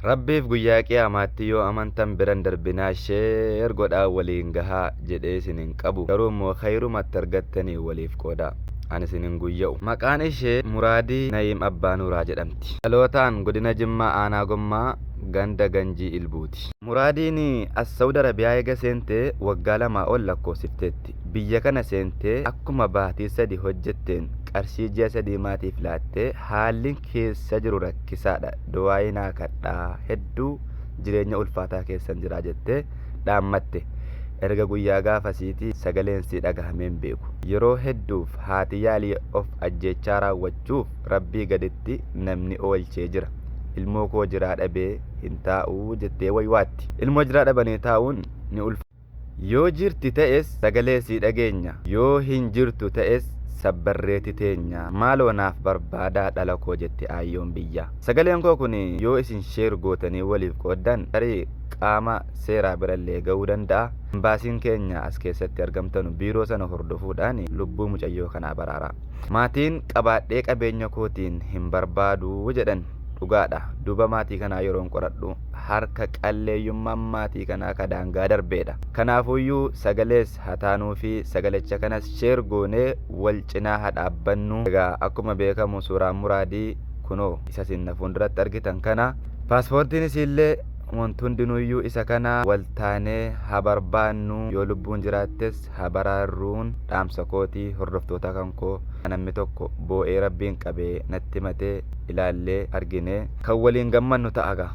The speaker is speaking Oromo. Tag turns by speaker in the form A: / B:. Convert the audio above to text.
A: Rabbiif guyyaa qiyaamaatti yoo amantan biran darbinaa sheer godhaa waliin gahaa jedhee isinin qabu. Garuu immoo khayrumatti argattanii waliif qoodaa. Ani isinin guyya'u. Maqaan ishee Muraadii Na'iim Abbaa Nuuraa jedhamti. Dhalootaan godina Jimmaa Aanaa Gommaa ganda Ganjii Ilbuuti. Muraadiin as Saudi Arabiyaa eega seentee waggaa 2 ol lakkoofsifteetti. Biyya kana seentee akkuma baatii 3 hojjetteen qarshii ji'a 3 maatiif laattee haalli keessa jiru rakkisaadha. Du'aayinaa kadhaa hedduu jireenya ulfaataa keessan jira jettee dhaammatte. Erga guyyaa gaafasiitii sagaleen si dhagahameen beeku. Yeroo hedduuf haati yaalii of ajjechaa raawwachuuf Rabbii gaditti namni oolchee jira. Ilmoo koo jiraa dhabee hin taa'uu jettee waywaatti. Ilmoo jiraa dhabanii taa'uun ni ulfa. Yoo jirti ta'es sagalee si dhageenya. Yoo hin jirtu ta'es sabbarreeti teenya. Maaloo naaf barbaadaa dhala koo jette aayyoon biyya. Sagaleen koo kun yoo isin sheer gootanii waliif qooddan tarii qaama seeraa birallee ga'uu danda'a. Embaasiin keenya as keessatti argamtanu biiroo sana hordofuudhaan lubbuu mucayyoo kanaa baraara. Maatiin qabaadhee qabeenya kootiin hin barbaadu jedhan dhugaadha. Duuba maatii kanaa yeroon qoradhu harka qalleeyyummaan maatii kanaa kadaangaa darbeedha. Kanaafuyyuu sagalees hataanuu fi sagalicha kanas sheer goonee wal cinaa hadhaabbannu. Egaa akkuma beekamu suuraan Muraadii kunoo isa sinna fuulduratti argitan kana. Paaspoortiin isiillee wanti hundinuyyuu isa kana waltaanee haa barbaannu. Yoo lubbuun jiraattes haa baraarruun dhaamsa kootii hordoftoota kan koo. Namni tokko boo'ee Rabbiin qabee natti matee ilaallee arginee kan waliin gammannu ta'a.